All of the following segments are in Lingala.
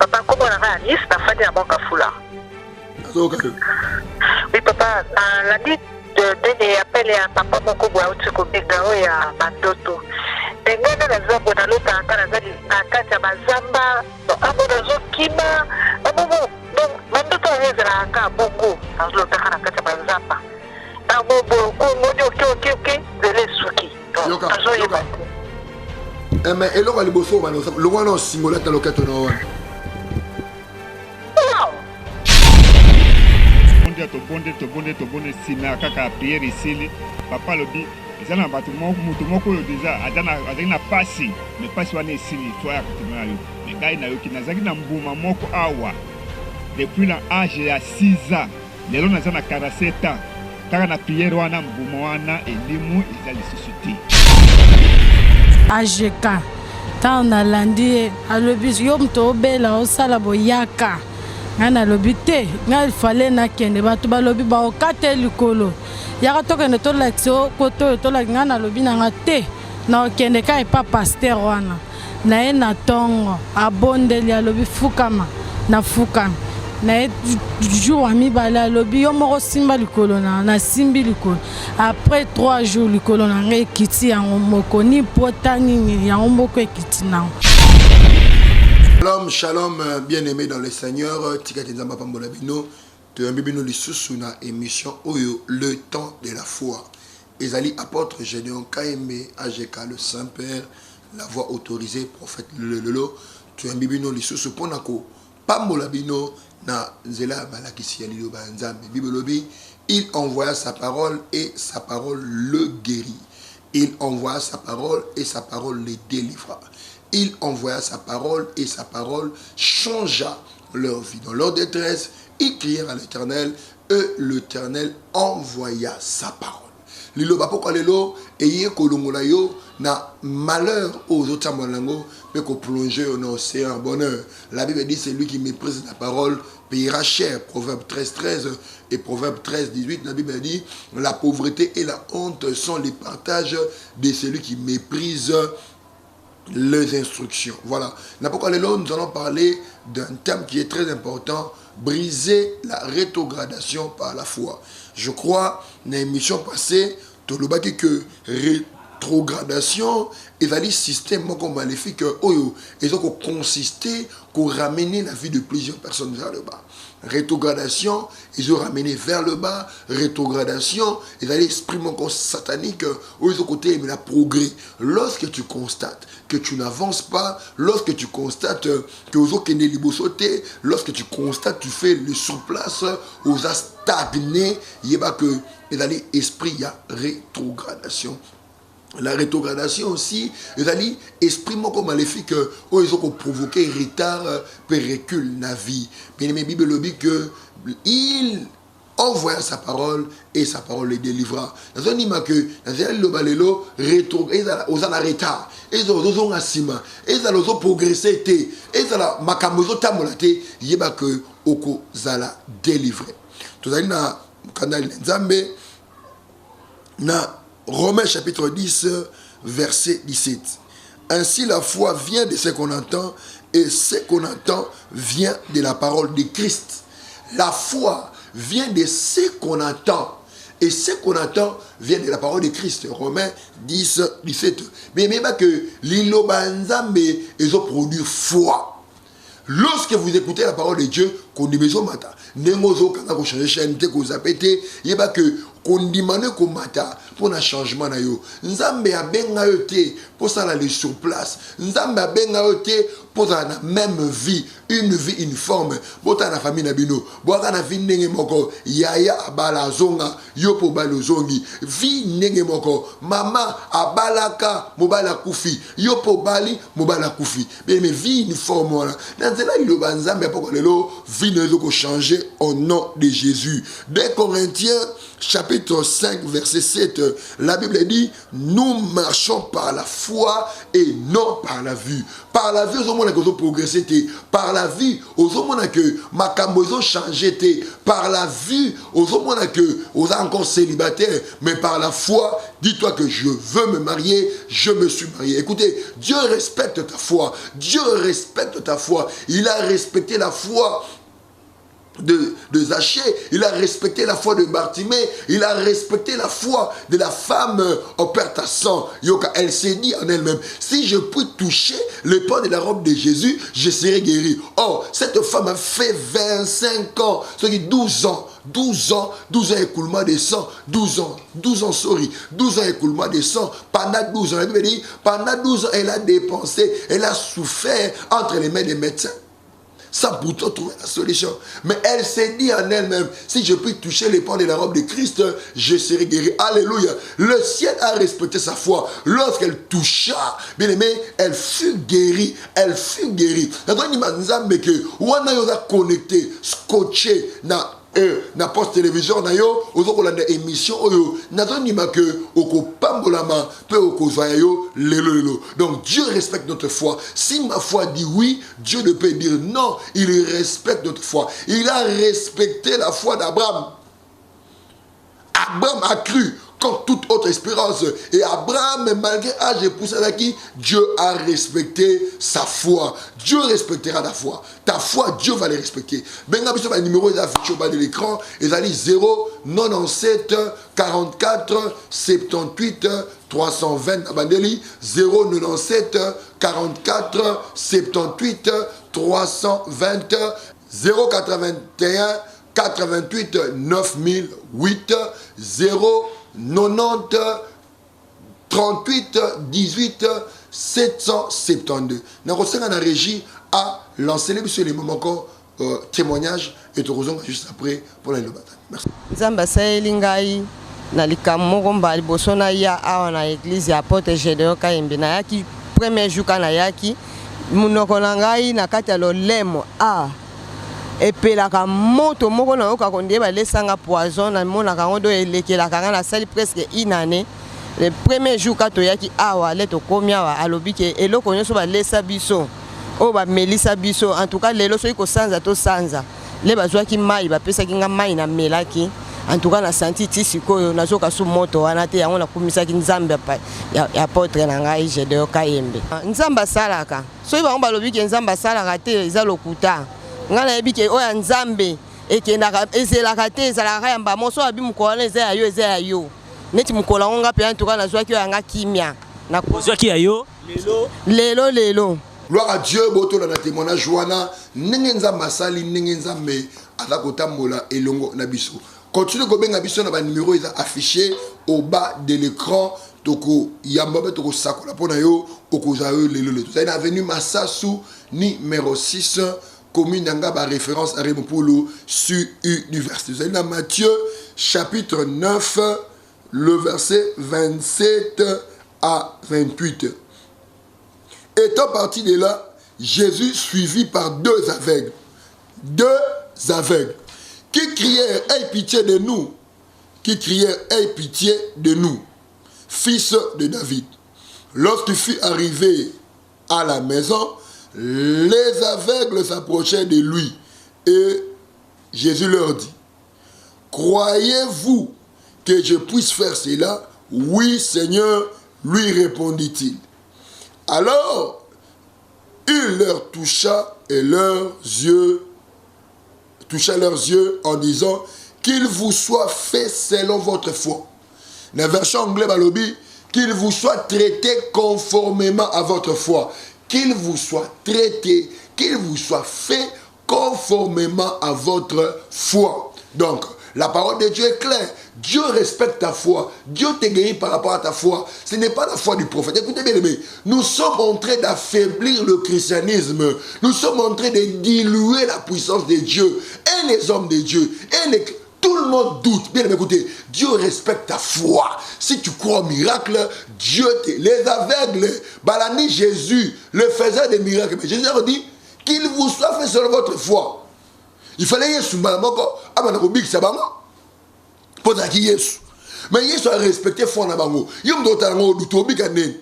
papa comment on a Nice na fadi na banka fula. Oui papa, la nuit de appel à papa moko bwa uti ko bega ya bandoto. Ngana na zambo na lota kana zali akata bazamba, abo zo kima, abo bandoto ezra ka bongo, azlota kana kata bazamba. Abo ko ngojo ok, zele suki. Yoka. Mais et là, le beau man, le one on simulate le quatre no. Bonde sina kaka prière ici papa lobi ezana batu mutu moko yo déjà adana pasi mais pasi wana esili toi ya kutumana yo mais gai na yo kinazaki na mbuma moko awa depuis l'âge ya 6 ans lelo nazana 47 ans kaka na prière wana mbuma wana elimu ezali société AGK tant na landi alobi yo mto obela osala boyaka ngana lobi te ngal fale na kende batu balobi ba okate likolo yaka tokende to l'action koto to la ngana lobi na te na kende kai pa pasteur wana na e na tongo abondeli alobi fukama na fukama na jour ami bala lobi yo moko simba likolo na simbi likolo après 3 jours likolo na ngai kiti yango moko ni potani ni yango moko ekiti na. Shalom, bien-aimés dans le Seigneur. Tikati Nzamba Pambola Bino, te ambibino lisusu na émission Oyo, le temps de la foi. Ezali apôtre Gédéon Kaembe, AGK le Saint-Père, la voix autorisée, prophète Lelelo, te ambibino lisusu ponako Pambola Bino na Nzela Balakisi Yalilo Banzambe Bibelobi, il envoya sa parole et sa parole le guérit. Il envoya sa parole et sa parole les délivra. Il envoya sa parole et sa parole changea leur vie. Dans leur détresse, ils crièrent à l'Éternel et l'Éternel envoya sa parole. Lilo bapoko lelo eye kolongola yo na malheur aux autres malango mais qu'on plonge dans l'océan bonheur. La Bible dit c'est lui qui méprise la parole payera cher. Proverbe 13:13 et Proverbe 13:18. La Bible dit la pauvreté et la honte sont les partages de celui qui méprise les instructions. Voilà. Nous allons parler d'un thème qui est très important, briser la rétrogradation par la foi. Je crois, dans l'émission passée, tout le bâti que rétrogradation est un système maléfique ils ont consisté à ramener la vie de plusieurs personnes vers le bas. Rétrogradation, ils ont ramené vers le bas. Rétrogradation, ils ont l'esprit satanique où ils ont côté mais la progrès. Lorsque tu constates que tu n'avances pas, lorsque tu constates que aux autres libosoté, lorsque tu constates tu fais le surplace, aux a stagné, il y a que l'esprit il y a rétrogradation. La rétrogradation aussi, c'est-à-dire esprit maléfique où ils ont provoqué retard, recul dans la vie. Bien aimé, Bible le dit que il envoya sa parole et sa parole les délivra. Dans un ima que dans un balelo rétro, ils ont en retard, ils ont en ciment, ils ont progressé, ils ont makamozo tamolate, yeba que oko zala délivré. Tout à l'heure na canal Nzambe na Romains chapitre 10, verset 17. Ainsi la foi vient de ce qu'on entend et ce qu'on entend vient de la parole de Christ. La foi vient de ce qu'on entend et ce qu'on entend vient de la parole de Christ. Romains 10, 17. Mais même que l'Ilobanzambe ils ont produit foi. Lorsque vous écoutez la parole de Dieu, qu'on dit maison mata, nemozo kana ko changer chaîne te ko zapete, yeba que qu'on demande ko mata pour un changement na yo. Nzambe abenga yo te pour ça aller sur place. Nzambe abenga yo te pour la même vie, une vie uniforme. Bota na famille na bino, boaka na vie ndenge moko, yaya abala zonga, yo po balo zongi. Vie ndenge moko, mama abalaka mobala kufi, yo po bali mobala kufi. Mais vie uniforme là. Dans cela il banzambe poko lelo vie vie nous a changé au nom de Jésus. 2 Corinthiens chapitre 5 verset 7, la Bible dit, nous marchons par la foi et non par la vue. Par la vue, aux hommes qui ont progressé, par la vue, aux hommes que ma ont changé, par la vue, aux hommes que vous êtes encore célibataire, mais par la foi, dis-toi que je veux me marier, je me suis marié. Écoutez, Dieu respecte ta foi. Dieu respecte ta foi. Il a respecté la foi de Zachée, il a respecté la foi de Bartimée, il a respecté la foi de la femme au père Tassan. Elle s'est dit en elle-même, si je puis toucher le pan de la robe de Jésus, je serai guéri. Or, cette femme a fait 25 ans, ce qui est 12 ans écoulement de sang, 12 ans écoulement de sang, pendant 12 ans, la Bible dit, pendant 12 ans, elle a dépensé, elle a souffert entre les mains des médecins, sans pourtant trouver la solution. Mais elle s'est dit en elle-même, si je puis toucher les pans de la robe de Christ, je serai guéri. Alléluia. Le ciel a respecté sa foi. Lorsqu'elle toucha, bien aimé, elle fut guérie. Elle fut guérie. On a connecté, scotché, na post télévision na yo ozo kolanda émission oyo nazonima que okopambolama pe okozwa yo lelo. Donc Dieu respecte notre foi. Si ma foi dit oui, Dieu ne peut dire non. Il respecte notre foi. Il a respecté la foi d'Abraham. Abraham a cru comme toute autre espérance. Et Abraham, malgré âge et poussé à qui, Dieu a respecté sa foi. Dieu respectera ta foi. Ta foi, Dieu va les respecter. Benga biso ba numéro est affiché au bas de l'écran. Ils allaient 0 97 44 78 320. Abandeli 0 97 44 78 320 081 88 9008 0 90 38 18 772. Nous avons la régie à lancer les moments encore témoignage et te rejoindre juste après pour la bataille. Merci. Nzamba saelingai na likamoko mbali bosona ya awa na église ya Porte Gédéon Kayembe na yaki premier jour kana yaki munoko na ngai na kati ya lolemo epelaka moto moko na yoka konde ba lesanga poison na mona kango do elekela kanga na sali presque une année. Le premier jour kato yaki awa leto komia wa alobi ke eloko nyoso ba lesa biso o ba melisa biso en tout cas lelo so iko sanza to sanza le bazwa ki mai ba pesa ki nga mai na melaki en tout cas na senti ti sikoyo nazoka su moto wana te yango na kumisa ki nzambe pa ya Porte na ngai Gédéon Kayembe nzamba salaka so ba ngomba lobi ke nzamba salaka te za lokuta ngana yebike oya nzambe ekendaka ezelaka te ezalaka yamba moso abi mukola eza ya yo neti mukola ngo ngape en tout cas nazwa ki yanga kimia na kozwa ki ya yo lelo gloire à Dieu boto na témoignage wana ndenge nzamba sali ndenge nzambe aza kotambola elongo na biso. Continue ko benga biso na ba numéro eza affiché au bas de l'écran toko yamba toko sakola pona yo okoza yo lelo. Vous avez avenue Massassou numéro 6 commune Ngaba référence à Remopolo sur université. Vous allez dans Matthieu chapitre 9 le verset 27 à 28. Étant parti de là, Jésus suivi par deux aveugles qui crièrent aie pitié de nous, fils de David. Lorsqu'il fut arrivé à la maison, les aveugles s'approchaient de lui et Jésus leur dit, croyez-vous que je puisse faire cela? Oui, Seigneur, lui répondit-il. Alors, il leur toucha leurs yeux en disant qu'il vous soit fait selon votre foi. La version anglaise balobi, qu'il vous soit traité conformément à votre foi. Qu'il vous soit traité, qu'il vous soit fait conformément à votre foi. Donc, la parole de Dieu est claire. Dieu respecte ta foi. Dieu te guérit par rapport à ta foi. Ce n'est pas la foi du prophète. Écoutez bien aimé, nous sommes en train d'affaiblir le christianisme. Nous sommes en train de diluer la puissance de Dieu. Et les hommes de Dieu. Tout le monde doute. Bien aimé, écoutez, Dieu respecte ta foi. Si tu crois au miracle, Dieu te... Les aveugles, Balani Jésus, le faisait des miracles. Mais Jésus a dit qu'il vous soit fait selon votre foi. Il fallait Yesu malamoko abana ko big sabanga. Pour qui Yesu. Mais Yesu a respecté fond na bango. Yom do talango du to big anen.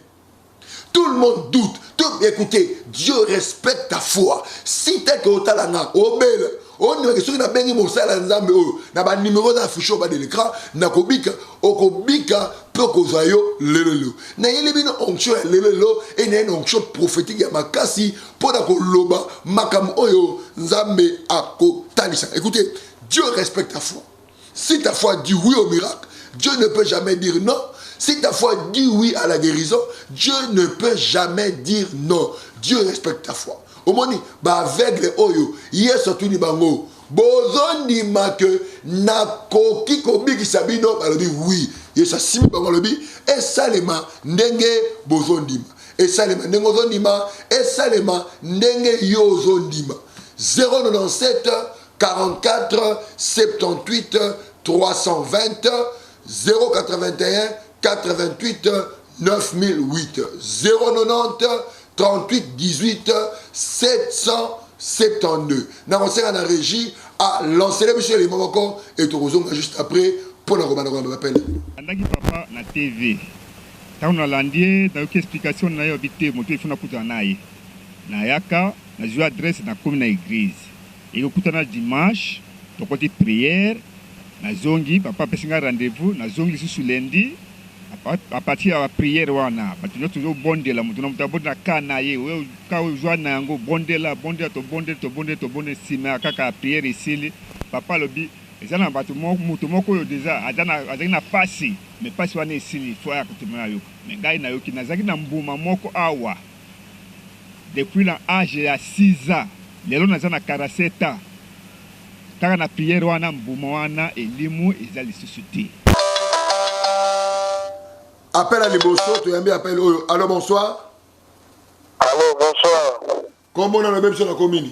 Tout le monde doute. Écoutez, Dieu respecte ta foi. Si tu es au talanga, au bel, on ne peut pas bengi mon sala nzambe o na ba numéro d'affiche bas de l'écran na kobika okobika peu kozayo lelelo. Na yele bino onction lelelo et na une onction prophétique ya makasi pour na koloba makam oyo nzambe akotalisa. Écoutez, Dieu respecte ta foi. Si ta foi dit oui au miracle, Dieu ne peut jamais dire non. Si ta foi dit oui à la guérison, Dieu ne peut jamais dire non. Dieu respecte ta foi. Au moment ba aveugle oyo, yeso tuni bango. Bozondi ma que na koki kobiki sabino balobi oui. Yeso simi bango lobi et salema ndenge bozondima. Et salema ndenge bozondima et salema ndenge yozondima. 097 44 78 320 081 88 9008 090 38 18 772. Nous avons la régie à lancer les messieurs les moments et tout juste après pour la romane on appelle. Andaki papa na TV. Tant na landie dans explication na yo bité moto ifuna kuta naye. Na yaka na joue adresse na comme na église. Et okutana dimanche to côté prière na zongi papa pesinga rendez-vous na zongi sous lundi. À partir de la prière, on a toujours bondé la mouton, on a bondé la canaille, quand on joue à Nango, bondé la, bondé to bondé, si à prière ici, papa le dit, les gens ont battu mon mouton, déjà, à n'a pas si, mais pas si on est ici, il faut écouter Mario. Mais gars, il n'a eu qui n'a pas bouma moko awa. Depuis l'âge de 6 ans, les gens ont 47 ans. Quand on a prière, on a bouma, et l'imou, ils ont les sociétés. Appel à l'Ebosso, tu as bien appel. Allô, bonsoir. Allô, bonsoir. Comment on a le même sur la commune?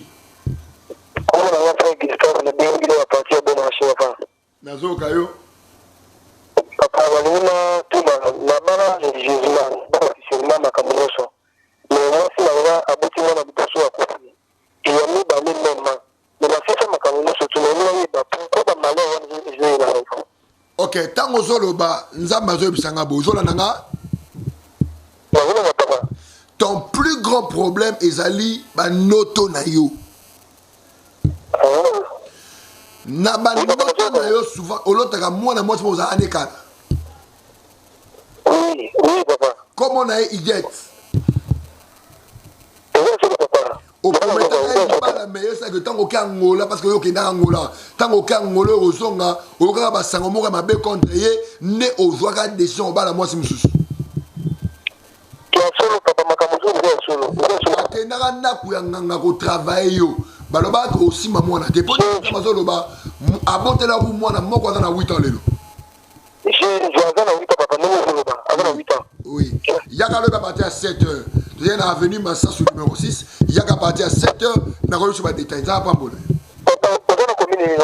Comment on a fait Christophe, le bien à partir de marché avant? Nazo Kayo. Papa, Walina, tout la mala religieusement, officiellement, ma camouflage. Mais moi, si la loi a bâti mon habitation à côté, il y a mis dans les mêmes mains. Mais la fille, ma camouflage, tu n'as mis dans pourquoi ma malheur, je vais la reprendre. Ok, tant que Zoloba, Nzamba Bisanga Zola Nanga. Ton plus grand problème est Ali Banoto Nayo. Nabanoto Nayo souvent, au l'autre, moi, moi, je suis à Oui, papa. Comment on a idiot? Au premier temps, pas la meilleure, c'est que tant qu'aucun Angola, parce que aucun Angola, tant qu'aucun Angola, au Zonga, au Gaba Sangomo, ma bé contre, né aux Ouaga des sons, au bas la moi, c'est monsieur. Tu as solo, papa, ma camouflage, tu as solo. Tu as travaillé, baloba aussi maman na te poni mazoloba abote la roue moi na moko na 8 ans lelo. J'ai à 8 ans papa, non zoloba, à 8 ans. Oui. Yaka le partir à 7h. Tu es à avenue Massasou numéro 6, Yaka partir à 7h, na relu sur ba détail ça pas bon. Papa, on a commune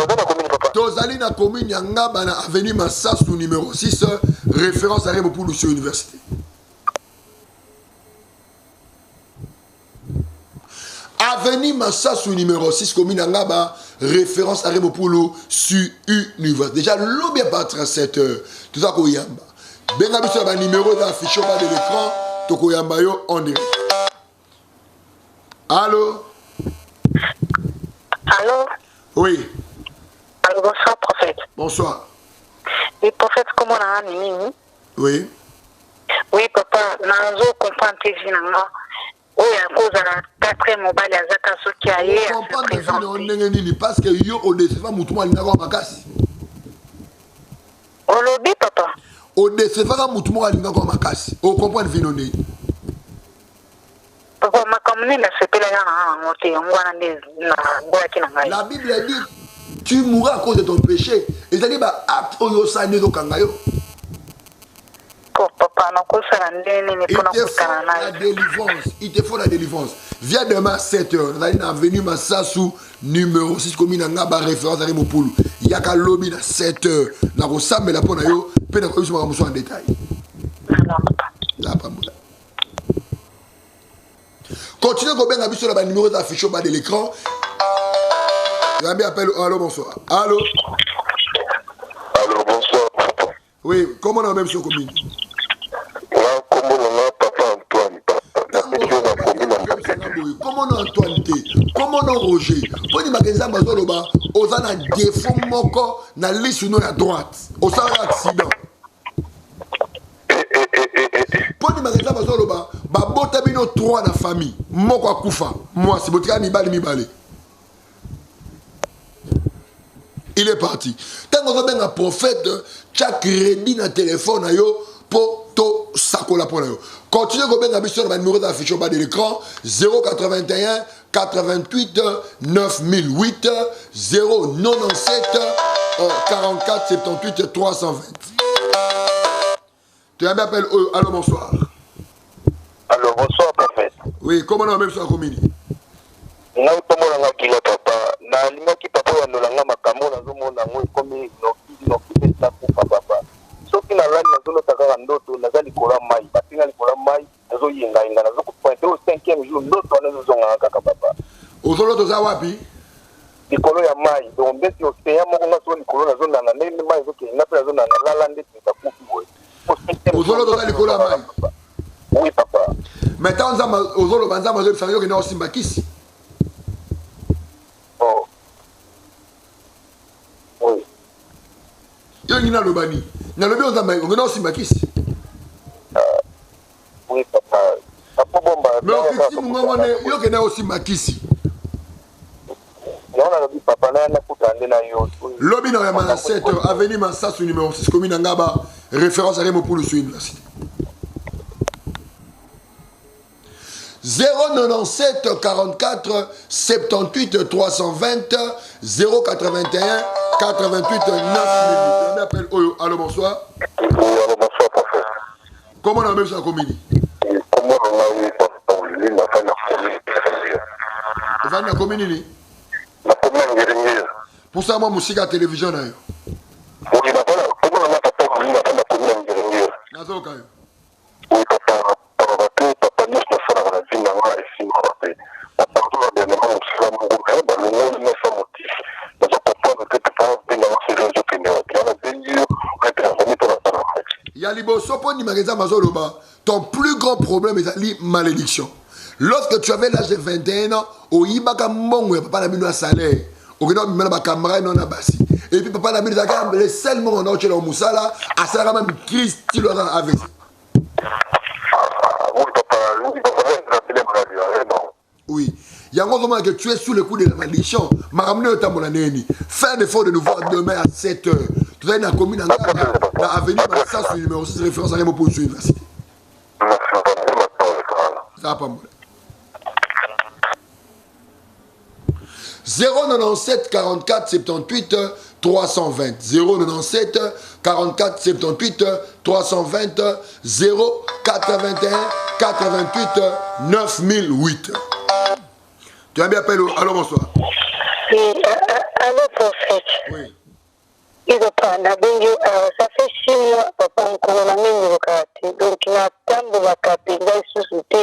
papa. Tozali na commune yanga bana avenue Massasou numéro 6, référence à Remo pour Lucie Université. Avenue Massassou numéro 6, commune Angaba, référence à Remopoulou sur Univers. Déjà, l'objet à partir à 7 heures. Tout ça, Koyamba. Bengabi sur le numéro d'affiche au bas de l'écran. Tokoyamba yo en direct. Allô? Allô? Oui. Allô, bonsoir, prophète. Bonsoir. Oui, prophète, comment on a mis? Oui. Oui, papa, Nazo comprend tes vies. Oui, à cause de la 4e mobile, il y a Zakaso qui a eu à se présenter. Parce que yo au décevant Moutouma Linago Makasi. Au lobby, papa. Au décevant Moutouma Linago Makasi. Au comprendre Vinoni. Papa, ma commune, la CP, la Bible dit tu mourras à cause de ton péché. Et ça dit, bah, Oyo Sane do Kangayo. Il te faut la délivrance. Viens demain à 7h. Nous allons venir Massassou, numéro 6, commune Angaba, référence à Remopoulou. Il y a qu'à lobby à 7h. Nous allons s'amener la peau, puis nous allons en détail. Continuez à bien sur le numéro d'affiche au bas de l'écran. Jambi appelle. Allô, bonsoir. Allô. Allô, bonsoir. Oui, comment on a même sur commune? Comment on a papa Antoine? Comment on a Antoine T? Comment on a Roger? Pour dire que ça bazoloba, on a un défaut moko na liste nous à droite. On a un accident. Pour dire que ça bazoloba, ba bota bino 3 na famille. Moko akufa. Moi c'est botika mibali. Il est parti. Tant qu'on a un prophète, chaque crédit dans le téléphone pour tout sacola pour nous. Continuez à bien sur le numéro d'affiche au bas de l'écran 081 88 9008 097 44 78 320. Tu as un appel. Allô, bonsoir. Allô, bonsoir, prophète. Oui, comment on a même sur la commune? Non, comment on a dit papa? Na limaki papa wa nolanga makambo na zomo na ngoi komi no kipesa kufa papa. Soki na lani na zono takaka ndoto na zali kola mai. Batinga likola mai na zo yenga na zo pointer au 5e jour ndoto na zo zonga kaka papa. Ozolo to za wapi? Likolo ya mai. Donc mbesi océan moko na zo likolo na zo na nene mai zo ke na pe zo na lala ndeti ta kufi boy. Ozolo to za likolo ya mai. Oui papa. Maintenant ozolo banza mazo fanyo ke na osimba kisi. Oh. Oui. Yo ngina lobani. Na lobi onza mai ngena osimba kisi. Oui papa. Papa bomba. Mais okiti ngomone yo ke na osimba kisi. Non na lobi papa na kutande na yo. Lobi na ya 7 avenue Mansasu numéro 6 commune Ngaba référence à Remo pour le université. 097 44 78 320 081 88 9 on appelle Oyo. Allô, bonsoir. Oui, allô, bonsoir, prophète. Comment on a même ça commune? Comment on a eu papa La commune la commune pour ça, moi, musique à télévision. Oui, comment on a papa la commune oui, papa, papa, nous sommes la vie, maman, et si, papa, tout va bien, maman, nous sommes le monde, nous sommes motifs. Nous sommes pas peut-être pas bien dans ces jeunes opinions. On a des lieux, on a été remis pour la parole. Yalibo, sopo ni magasin Mazoloba, ton plus grand problème est la malédiction. Lorsque tu avais l'âge de 21 ans, au Ibaka Mongo, papa n'a mis un salaire. Au Guénon, il m'a camarade non abassi. Et puis papa n'a mis le seul moment où on a Moussala, à ça, même Christ, tu l'auras avec. Oui. Il y a un moment que tu es sous le coup de la malédiction. Fais un effort de nous voir demain à 7h. Tu es dans la commune dans l'avenue Massas, numéro 6, référence à Remo pour l'université. Ça va pas mal. 097 44 78 320 097 44 78 320 081 88 9008. Tu as bien appelé. Allô, bonsoir. Oui, allô, prophète. Oui. Il va pas ça fait 6 mois, papa, on a mis le quartier. Donc, il y a tant de vacances, il y a société,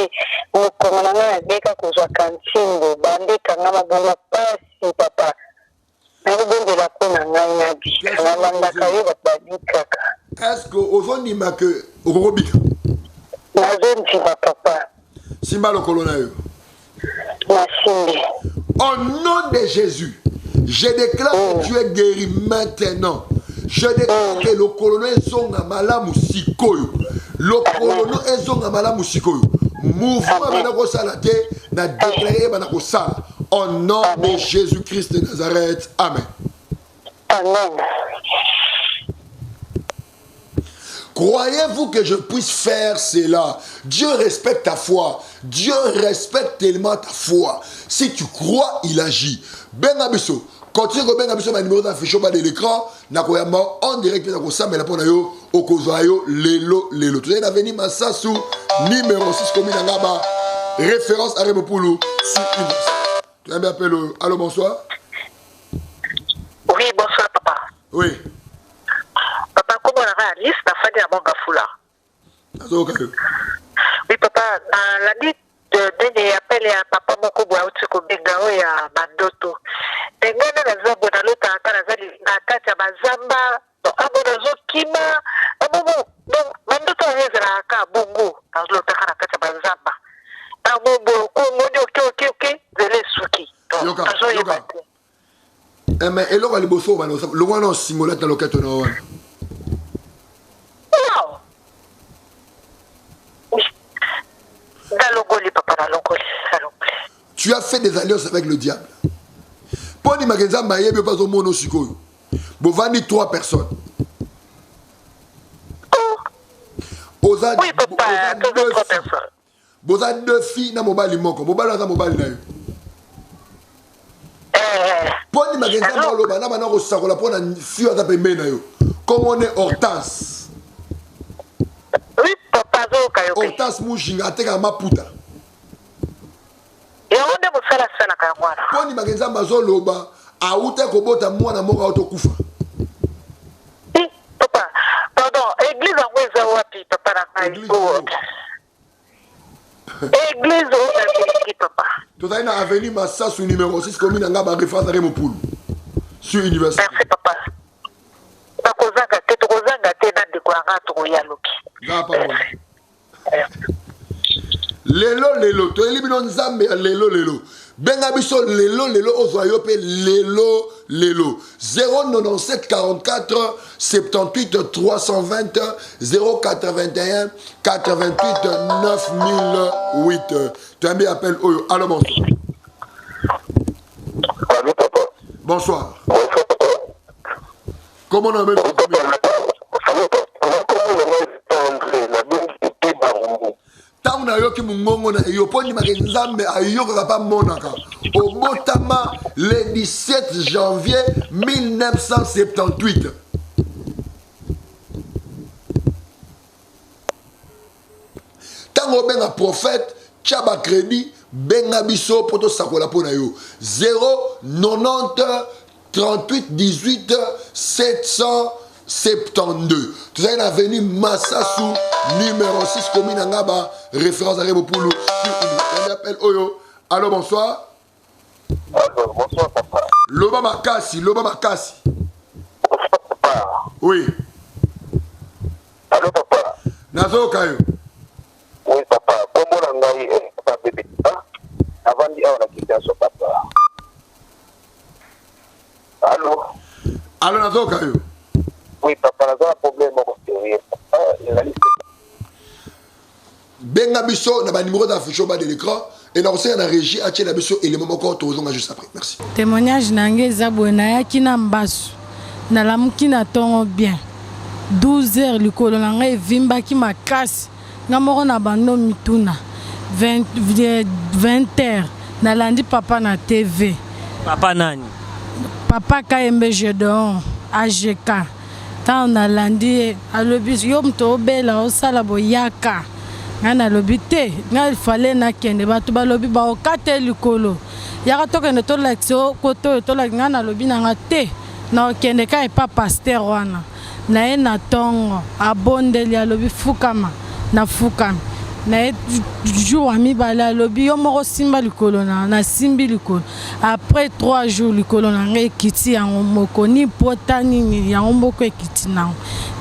on a mis un béca pour la cantine, bandé, quand on a bon pas, papa. Est-ce que au fond il m'a que au Robik? Papa. Simba le colonel. Au nom de Jésus, je déclare que tu es guéri maintenant. Je déclare que le colonel Zonga Malamu Sikoyo. Le colonel Zonga Malamu Sikoyo. Mouvement Banako Salate n'a déclaré Banako Sala. Au nom de Jésus-Christ de Nazareth. Amen. Amen. Croyez-vous que je puisse faire cela? Dieu respecte ta foi. Dieu respecte tellement ta foi. Si tu crois, il agit. Ben Abisso. Continue que Ben Abisso ma numéro d'affiche au bas de l'écran. Nakoyama en direct na kosa mais la pona yo okozayo lelo. Tu es venu Massasu numéro 6 commune Ngaba. Référence à Remopulu sur une. Tu as bien appelé. Allô, bonsoir. Oui, bonsoir papa. Oui. Papa, comment on a la liste d'affaires à Mangafula? Oui, papa, la liste de appel à papa Mokobo Autsuko Begao et à Mandoto. Et moi, yoka. azoyeba te. Mais eloko liboso bana le wana simolate na loketo na wana. Non. Dalogoli papa dalogoli. Tu as fait des alliances avec le diable. Poni magenza mayebi pas au mono sikoyo. Bovani 3 personnes. Oza, oui papa, 3 personnes. Boza 2 filles na mobali moko. Mobali na mobali na yo. Poni magenza maloba na bana ko sakola pona fille ata pembe na yo. Comme on est Hortense. Oui papa zo kayo. Hortense mujinga ateka maputa. Yaonde musala sana kaya mwana. Poni magenza mazoloba aute kobota mwana moko autokufa. Papa, pardon, église en weza wapi papa na kai. Église au papa. Tu as une avenue Massassou numéro 6 commune Ngaba référence à Remopoul. Sur l'université. Merci papa. Bakozanga te na de kwa ngatu ya loki. Lelo to elimino nzambe ya lelo benga biso lelo ozoyo pe lelo 097 44 78 320 081 88 9008. Tu as mis appel oyo. Allô, bonsoir. Allô, papa. Bonsoir. Bonsoir, papa. Comment on appelle Tant na yoki mungongo na yoponi makenzambe ayoka pa monaka. Obotama le 17 janvier 1978. Tango benga prophète Tchaba crédit benga biso poto sakola pona yo 090 38 18 772. Tu as une avenue Massassou numéro 6 commune Ngaba référence à Remopoulou. On appelle Oyo. Allô, bonsoir. Allô, bonsoir papa. Loba Makasi. Bonsoir papa. Oui. Allô papa. Nazo Kayo. Oui papa. Comment on a papa bébé avant d'y avoir la question papa. Allô. Allô, Nazo Kayo. Oui papa, on a un problème benga biso na ba numéro d'affichage bas de l'écran et na conseil na régie a tient na biso élément moko tozonga juste après. Merci. Témoignage nange zabwe na yaki na mbasu na lamuki na tongo bien 12h likolo na ngai vimbaki makasi nga moko na bando mituna 20h na landi papa na TV. Papa nani? Papa Kayembe Jedon AGK. Tant na landi alobi yo mto obela osala boyaka. Ngana lobi te ngal fallait na kende batu balobi ba okate likolo. Yaka toka ne to laxo koto to la ngana lobi na ngate na kende kai pa pasteur wana. Na e na tongo abondeli alobi fukama na fukama. Na jour ami bala lobi yo moko simba likolo na simbi likolo. Après 3 jours likolo na ngai kiti ya moko ni potani ni ya mboko ekiti na.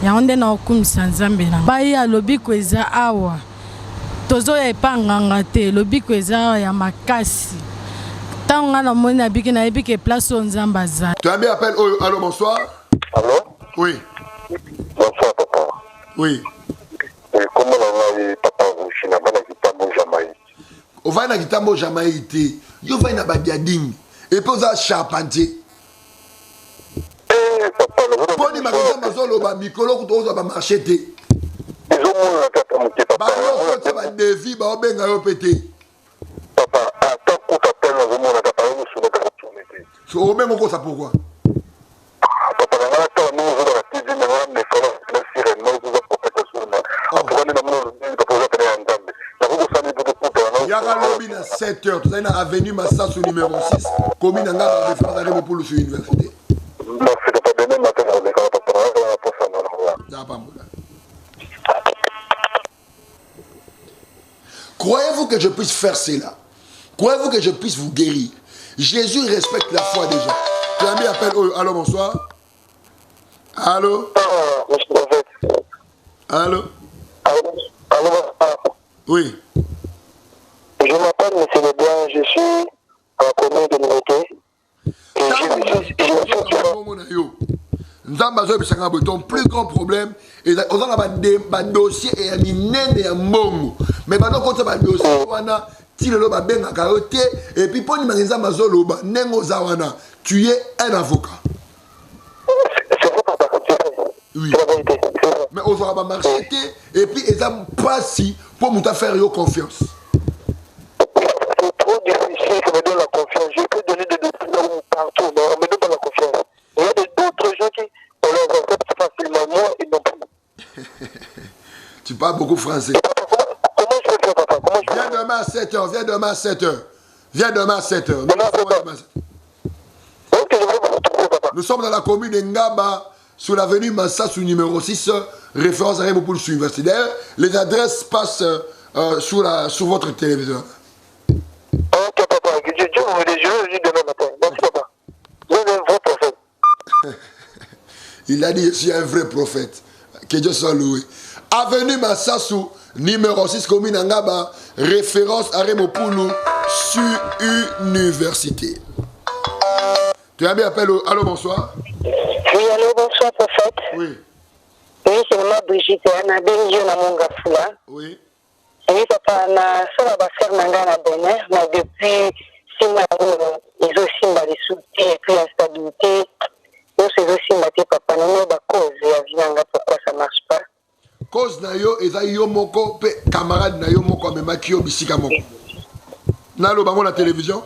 Ya onde na okumisa nzambe na. Bayi alobi ko eza awa. Tozo ya epanganga te lobi ko eza ya makasi. Tanga na moni abiki na ebiki place nzamba za. Tu as bien appel Oyo. Allô, bonsoir. Allô. Oui. Bonsoir papa. Oui. Comment on a papa Rouchi na bana kitambo Jamaïque. On va na kitambo Jamaïque. Yo va na badiading. Et puis on a charpentier. Papa le Poni magazin mazolo ba mikolo kutoza ba marché te. Ils ont mon tata mon petit papa. Ba yo ba devi ba obenga yo pété. Papa, attends qu'on t'appelle dans mon tata nous sur notre tournée. So o même ko ça pourquoi? Papa na ngata nous on a dit na ngam ne fala na sirene nous on a prophète sur moi. Après na mon de poser tene andambe. Na ko sami de puta na. Yaka lobi na 7h, tu na avenue Massassou numéro 6, commune Ngaba référence à Remopoulou sur l'université. Non, c'est pas demain matin on est quand papa na pour ça na. Ça pas mal. Croyez-vous que je puisse faire cela? Croyez-vous que je puisse vous guérir? Jésus respecte la foi des gens. Tu as mis appel. Allô, bonsoir. Allô? Allô? Allô? Oui. Je m'appelle M. Leblanc, je suis à la commune de Ninoté. Ton plus grand problème est un dossier et un inène et un mongo. Mais maintenant, quand tu as un dossier, et puis pour tu es un avocat. C'est vrai, papa, c'est vrai. Oui. C'est la vérité. Mais on va pas marcher et puis ils n'ont pas si pour nous faire confiance. C'est trop difficile que me donne la confiance. Je peux donner des documents partout, mais on me donne pas la confiance. Il y a d'autres gens qui on leur accepte facilement. Moi, ils n'ont pas. Tu parles beaucoup français. Comment je peux faire, papa? Comment je peux Viens faire? demain à 7h, viens demain à 7h. Viens demain à 7h. Ok, je vais vous retrouver, papa. Nous sommes dans la commune de Ngaba, sur l'avenue Massassou numéro 6, référence à Raymond Poulsou Université. D'ailleurs, les adresses passent sur votre téléviseur. Ok, papa, Dieu vous bénisse, je vais venir demain matin. Merci, papa. Vous êtes un vrai prophète. Il a dit, je suis un vrai prophète. Que Dieu soit loué. Avenue Massassou, numéro 6, commune Ngaba, référence à Raymond Poulsou Université. Tu as bien appelé. Allô, bonsoir. Oui, allô, bonsoir, prophète. Oui. Oui, c'est moi, Brigitte. On a bien dit na mon gafula. Oui. Oui, papa, na ça va faire nanga na bonheur. Mais depuis 6 mois, ils ont aussi les soutiens et puis la stabilité. Nous, c'est aussi ma papa. Nous avons cause. Il y a pourquoi ça ne marche pas. Cause na yo, eza yo moko, pe camarade na yo moko, amemaki yo bisika moko. Nalo bango la télévision?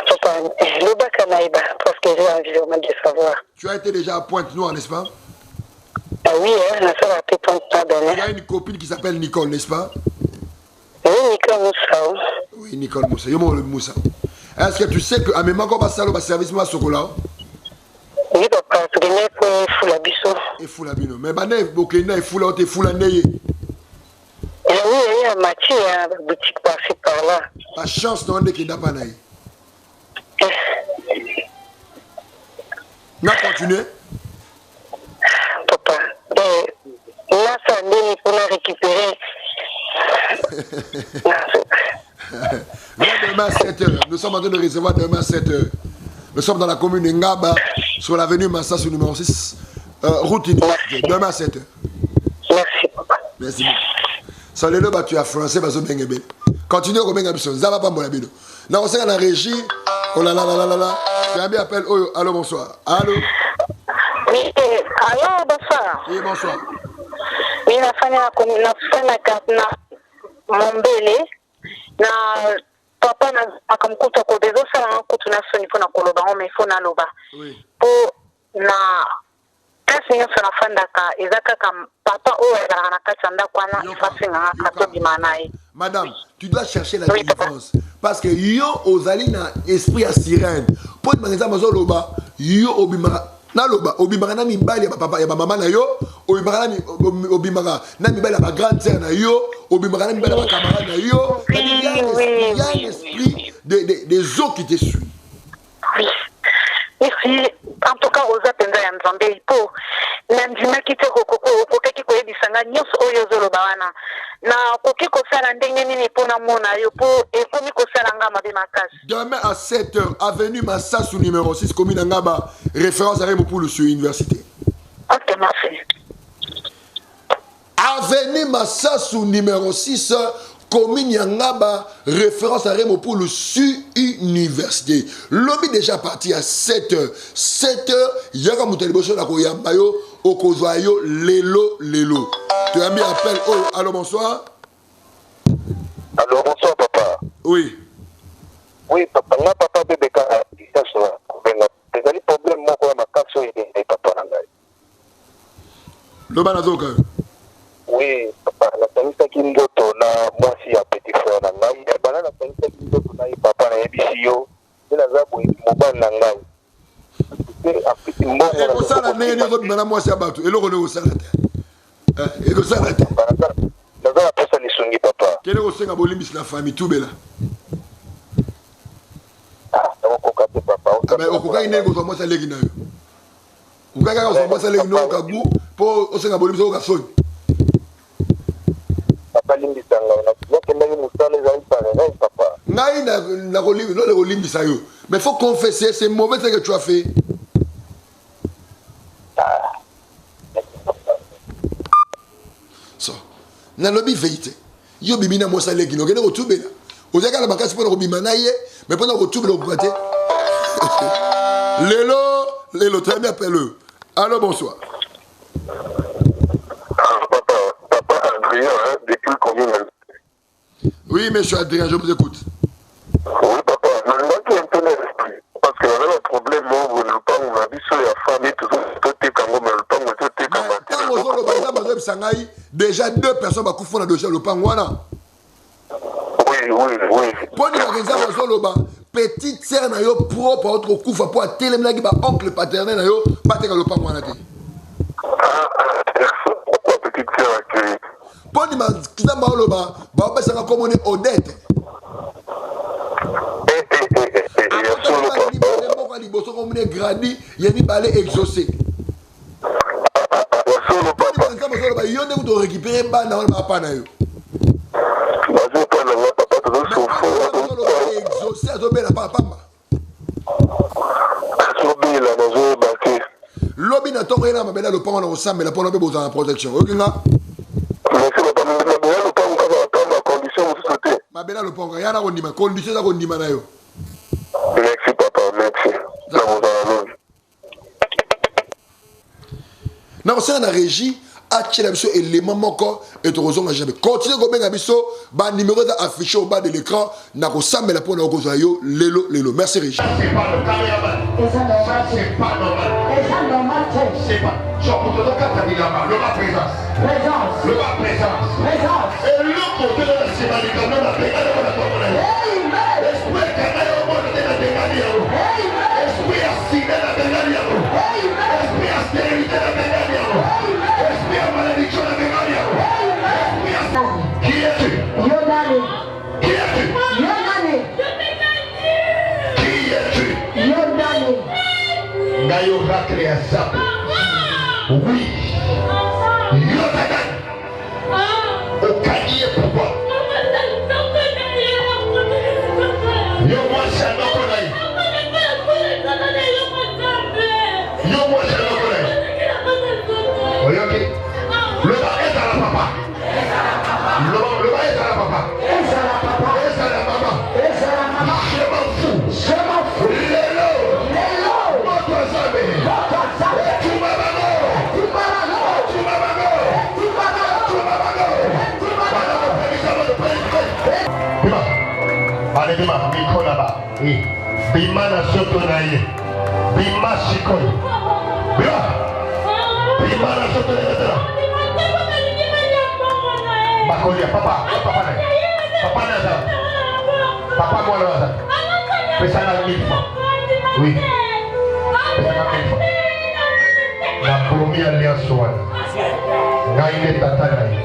Papa, le bac à Naïba, parce que j'ai envie vraiment de savoir. Tu as été déjà à Pointe-Noire, n'est-ce pas? Ah oui, on a fait la pétante à Bénin. Il y a une copine qui s'appelle Nicole, n'est-ce pas? Oui, Nicole Moussa. Oui, Nicole Moussa. Yo mo le Moussa. Est-ce que tu sais que à même encore basalo ba service moi sokola? Oui, papa, tu connais pour Foula Bisso. Et Foula Bino. Mais bané bokena et Foula te Foula neye. Oui, il y a Mathieu, la boutique par-ci par-là. La chance non de qui n'a pas naï. On a continué? Papa, là, ça donne pour la récupérer. Viens demain à 7h. Nous sommes en train de recevoir demain à 7h. Nous sommes dans la commune de Ngaba, sur l'avenue Massassou numéro 6, route université. Demain à 7h. Merci, papa. Merci beaucoup. Salut le tu as français, parce que continue au Benga Bisson. Ça va pas mon abino. Là, on sait dans la régie. Oh là là là là là. Tu as bien appelé. Oh, allô, bonsoir. Allô? Oui, allô, bonsoir. Oui, bonsoir. Oui, la fin de la carte, Mombele, na papa na akamkuta ko bezo sala ko tunasoni pona koloba o mefona loba. Oui. Po na kasi nyo sana fanda ka ezaka kam papa o era na kachanda kwana ifasi nga kato bimanai. Madame, tu dois chercher la différence. Parce que yo ozali na esprit à sirène. Pour te manza mazo loba, yo obimara na loba, obimara na mibali ya papa ya mama na yo, obimara na mibali ya grande sœur na yo, obimara na mibali ya camarade na yo. Il y a un esprit des eaux qui te suivent. Oui. Ici, en tout cas, aux appels à Nzambe, pour n'andima qui te kokoko, kokeki ko ebisanga nyos oyo zolobawana. Na kokiko sala ndenge nini pona mona yo po ekomi ko sala ngama be makasi. Demain à 7h, avenue Massassou numéro 6, commune Ngaba, référence à Raymond Poulsou Université. Ok, merci. Avenue Massassou numéro 6, commune Ngaba, référence à Raymond Poulsou Université. Lobby déjà parti à 7h. 7h, yaka muteleboso na koyambayo, okozwayo lelo. Tu as mis appel. Oh, allô, bonsoir. Allô, bonsoir, papa. Oui. Oui, papa, là, papa, bébé, quand il y a des problèmes, moi, quand ma carte, il y a papa, là. Le banazoka. Oui, papa, la famille qui me dote, moi, si, un petit frère, là, il y a la famille qui me dote, papa, là, il y a BCO, il y a un mobile, là, et ça, la nez, il moi, c'est abattu. Et le rené au salade. Et le salade. La personne est sonnée, papa. Quel est le seigneur Bolimis, la famille, tout bella? Ah, papa. Mais au cas il n'est pas moi, c'est l'égina. Au cas où moi, c'est l'égina, au cas où, pour au seigneur Bolimis, au cas où. Papa, l'indistinct, là, il y a des moustaches, les amis, papa. N'a ngai na kolimbisa yo. Mais il faut confesser, c'est mauvais ce que tu as fait. So, na lobi vérité. Yo bimina mosa leki no kene ko tubela. Ozaka la bakasi pona ko bimana ye, mais pona ko tubela ko pate. Lélo, très bien appelle-le. Allô, bonsoir. Papa Adrien, depuis combien de temps? Oui, monsieur Adrien, je vous écoute. Oui, papa, je me un peu l'esprit. Parce que j'avais un problème, on a dit sur la famille, tout est comme déjà 2 personnes qui font dossier le pangwana. Oui. Pour nous, petite sœur na yo propre autre koufa pour télémena qui ba oncle paternel na yo bateka le pangwana te. Pourquoi petite sœur accueillie? Pour nous, kita ba loba ba ba sanga comme on est Odette. Liboso comme on grandi, yeni balé exaucé. Yo ne vous récupérer ba na papa na yo. Exaucé à domé la papa. Lobi na tongo ina mabela le panga na osambe la pona be boza na protection. Okinga. Mabela le panga yana kondima condition za kondima na yo. Merci papa, merci. Na osana na régie atchela biso élément moko et tozonga jamais. Continuez ko benga biso ba numéro za affiché au bas de l'écran na ko sambela pona ko yo lelo. Merci régie. C'est pas le caméraman. C'est pas normal. C'est pas. Genre pour te donner ta vie là-bas, le bas présence. Le bas présence. Et le côté de la semaine, il y a un pégal de la tombe. Esprit canal au monde de la pégalia. Esprit assis de la pégalia. Esprit astérité de la pégalia. Esprit à malédiction de la pégalia. Qui es-tu? Qui es-tu? Qui es-tu? Nayo raclé à zap. Oui. Yodanan. Au canier pourquoi? Yo moi c'est un okonaï. Yo moi c'est un okonaï. Oyoki. Le bas est à la papa. Le bas est à la papa. Est à la maman. Je m'en fous. Lélo. Votre zamé. Allez, bima, miko là-bas. Bima na soto na ye. Bima shikoi. Bima na soto na ye. Bakolia, papa na. Papa na za. Papa moi na za. Pesa na 1000 francs. Oui. Pesa na 1000 francs. Na promis alliance wana. Ngaile tata na ye.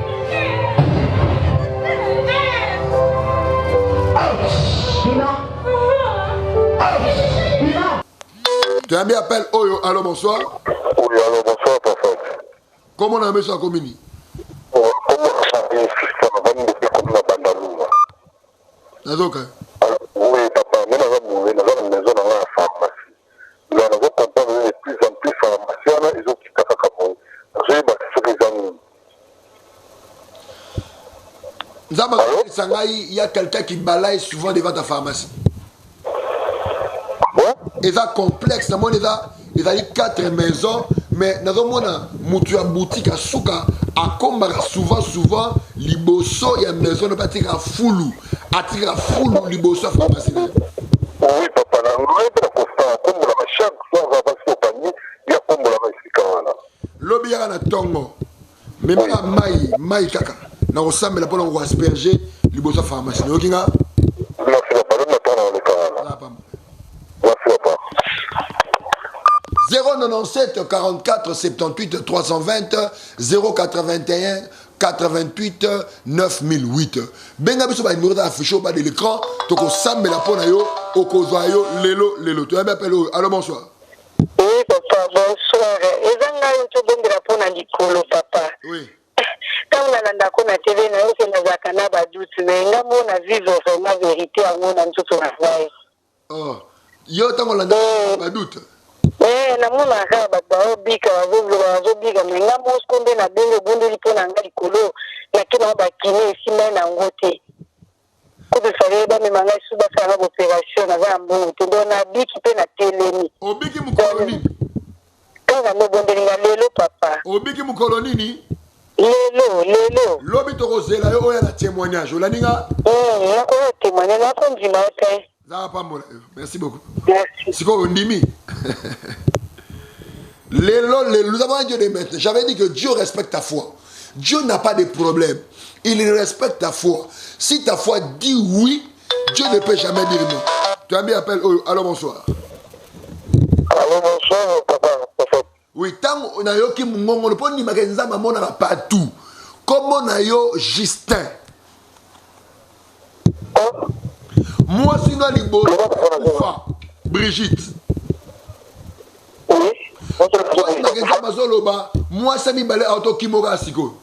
Tu as bien appelé Oyo, allô, bonsoir. Oui, allô, bonsoir, papa. Comment on a mis ça comme ini? Comment ça va, fils, comme la bandalouma. Nazoka. Oui, papa, mais dans la maison, dans la pharmacie. Nous avons compris de plus en plus pharmaciens, ils ont quitté la Cameroun. J'ai battu sur les amis. Il y a quelqu'un qui balaye souvent devant ta pharmacie. Et ça complexe, il y a 4 maisons, mais dans le monde, il y a une boutique à Souka, à Komba, souvent, Liboso, il y a une maison de bâtiment à Foulou, Liboso, pharmacie. Oui, papa, chaque fois, on va passer au panier, il y a Komba là-bas ici, quand même. L'objet est à Tongo, mais il y a Maï Kaka. Nous sommes là pour nous asperger les beaux pharmacies. Nous sommes là. Merci, papa. Nous sommes là. 097 44 78 320 081 88 9008. Benga biso ba numéro d'affiché au bas de l'écran. Toko sambe la pona yo, okozwa yo lelo. Tu m'appelles. Allô, bonsoir. Oui, papa, bonsoir. Ezanga yo to bombe la pona likolo, papa. Oui. ntango nalandako na tv na yo mpe nazalaka na baduti me ngambo na vivre vraiment vérité yango na nzoto na ngai. Yo ntango olandaka baduti namonaka bato baobika bazobika me ngambo osiko nde na benge obondeli mpo na ngai likolo nakena bakine esimbai nango te kutu fale bamema ngai su basalanga baopération naza ya mbongo te ndo nabiki mpe na telemi. Obiki mokolo nini? Kanga mobondelinga lelo papa. Obiki mokolo nini? Lelo. Lobi tokozela yo oya na témoignage. Olaninga? Nakoya témoignage nakondima te. Zara pambola. Merci beaucoup. Merci. Siko ondimi. Nous avons un Dieu de maintenant. J'avais dit que Dieu respecte ta foi. Dieu n'a pas de problème. Il respecte ta foi. Si ta foi dit oui, Dieu ne peut jamais dire non. Tu as mis appel. Allô, bonsoir. Allô, bonsoir, papa. Oui, tant on a yo qui mongo le poni makenza mamona partout. Comme on a yo Justin. Moi sinon libo Brigitte. Oui. Moi ça mi balé auto kimoga siko.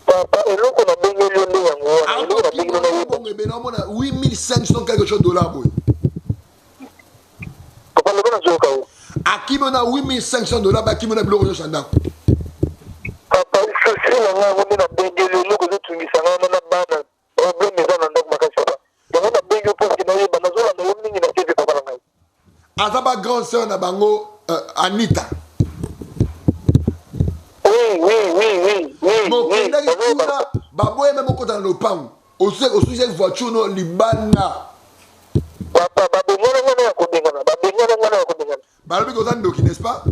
Papa, eloko na bengeli yo nde yango wana. Eloko na bengeli yo bongo be na mona 8500 quelque chose dollars boy. Papa, le bona zoka o. Akimona 8500 dollars ba kimona biloko yo sanda. Papa, ceci na ngo na bengeli yo loko zotungisa ngana na bana. Problème eza na ndako makasi papa. Yango na bengeli po kina yeba na zola na yo mingi na TV papa na ngai. Azaba grande sœur na bango Anita. Oui. Mokenda kituna baboye même kota na lopango. Osuze voiture no libana. Papa, babengana ya kodengana. Balobi ko zandoki, n'est-ce pas?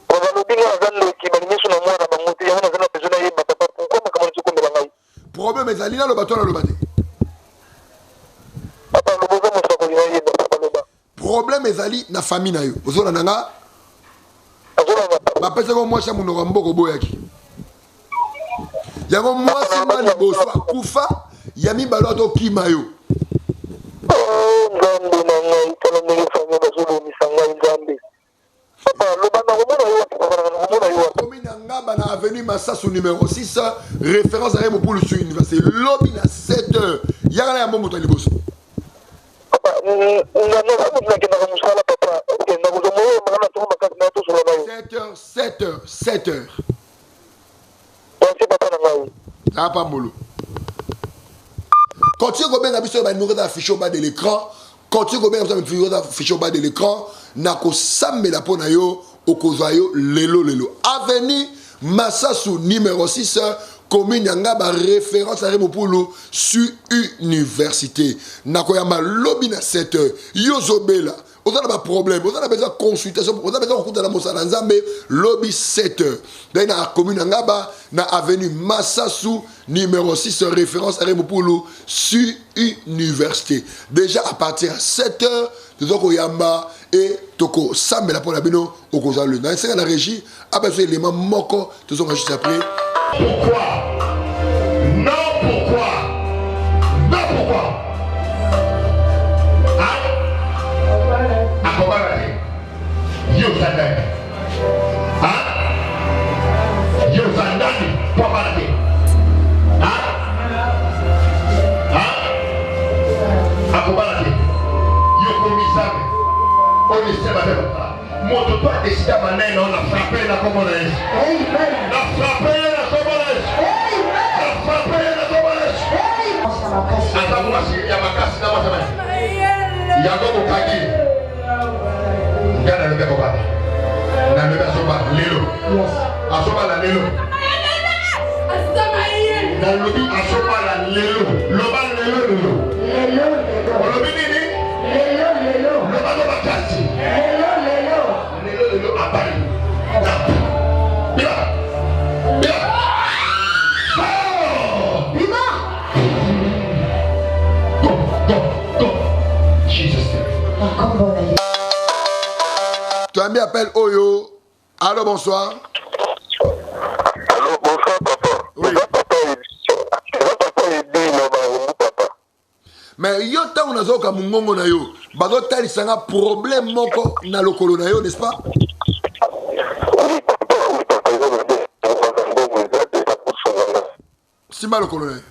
Balobi na zandoki balimeso na mwana bangote yango na zana besoin na yeba papa. Pourquoi makamani tsokombela ngai? Problème ezali na lo bato na lo bate. Papa, lo boza mosa ko yeba papa loba. Problème ezali na famille na yo. Ozona nanga bapesa ko mwasi munoko mboko boyaki. Yango mwasi mali boso akufa ya mibalo to kima yo. Ngambe na ngai tala ndenge famille bazolo misanga ngambe. Papa loba na komona yo komona yo. Commune ngamba na avenue Massasu numéro 6 référence à Remo pour le sur université lobby na 7h. Yaka ya moto liboso. Papa ngana ko na kena ko musala papa. Okay na ko mo magana to makasi na to solo bayo. 7h. Merci papa na ngai. Ça pas molo. Continue à bien afficher le numéro d'affiché au bas de l'écran. Continue à bien afficher le numéro d'affiché au bas de l'écran. Nako sambe la pona yo okozayo lelo. Avenue Massasu numéro 6 commune Yangaba référence à Remopulu sur université. Nako yama lobby na 7h. Yozobela. Vous avez un problème, vous avez besoin de consultation, vous avez besoin de consultation dans le lobby 7h. Dans la commune Ngaba, dans l'avenue Massasu, numéro 6, référence à Remopulu, sur université. Déjà à partir de 7h, nous avons Yamba et Toko Sambe la Ponabino au Kozalou. Dans la régie, après ce élément Moko, nous avons juste après. Pourquoi? Non, pourquoi? Yo Zandani. Yo Zandani. Pabalade. Akobalade. Yo Komisame. On est séparés. Mon toi décidé à maner, on a frappé la commonnaie. La frappé la commonnaie. La frappé la commonnaie. Attends, moi, il y a ma casse dans ma semaine. Il y a comme au Kagi. Na lebe ko baba na lebe asoba lelo asoba la lelo na lobi asoba la lelo loba lelo olobi nini loba loba kasi lelo abali bila go Jesus name. Tu as mis appel Oyo. Allô, bonsoir. Allô, bonsoir, papa. Oui. Mais yo tant on a zoka mungongo na yo. Bazo tali sanga problème moko na lokolo na yo, n'est-ce pas? Oui, papa, Simba le colonel.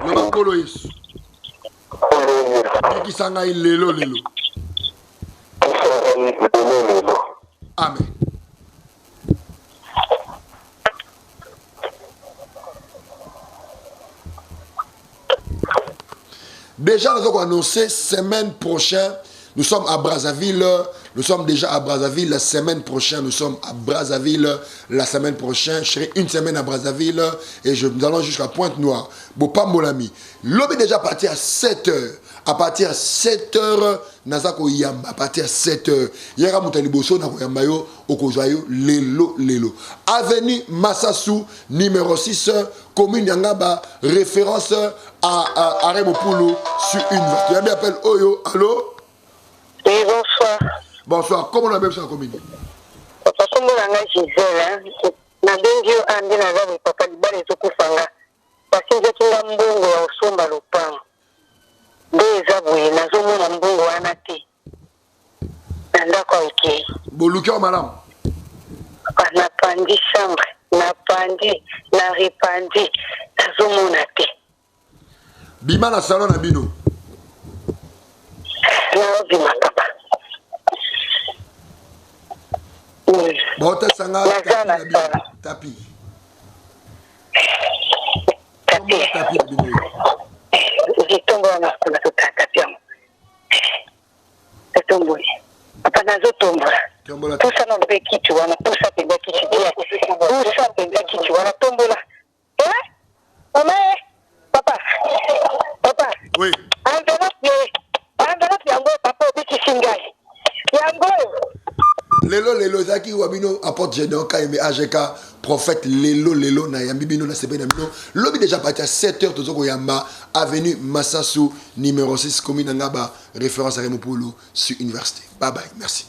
Le bakolo Yesu. Qui s'engaille lelo. Amen. Déjà, nous avons annoncé semaine prochaine, nous sommes à Brazzaville. Nous sommes déjà à Brazzaville la semaine prochaine. Nous sommes à Brazzaville la semaine prochaine. Je serai une semaine à Brazzaville et nous allons jusqu'à Pointe-Noire. Bopa Molami. L'homme est déjà parti à 7 h. À partir de 7 h, Nazako Yamba. À partir de 7 h. Yera Moutaliboso, Nako Yambayo, Okozayo, Lelo. Avenue Massassou, numéro 6, commune Yangaba, référence à Remopoulou sur une voie. Tu as bien appelé Oyo, allô? Oui, bonsoir. Bonsoir, comment on appelle ça la commune? Papa, comment on a Gisèle, na bengi andi na zabe papa libale zokufanga. Parce que j'ai un mbongo ya osomba lopango. Déjà boye nazomona mbongo wana te. Ndako ike. Boluka madame. Na pandi chambre, na pandi, na ripandi, nazomona te. Bima na salon na bino. Na bima papa. Bon, tu as tapis. J'ai tombé en affaire de tapis. C'est tombé. Papa n'a pas tombé. Tout ça n'a pas qui tu vois, tout ça c'est qui tu dis. Tout ça c'est qui tu vois, tombé là. Hein? Maman, papa. Oui. Enveloppe, yango, papa, obi singai. Yango. Lelo zaki wabino apporte Gédéon Kaime AGK prophète Lelo na yambibino na sebe na bino lobi déjà parti à 7 h tozoko yamba avenue Massassou numéro 6 commune Ngaba référence à Remopoulou sur université. Bye bye, merci.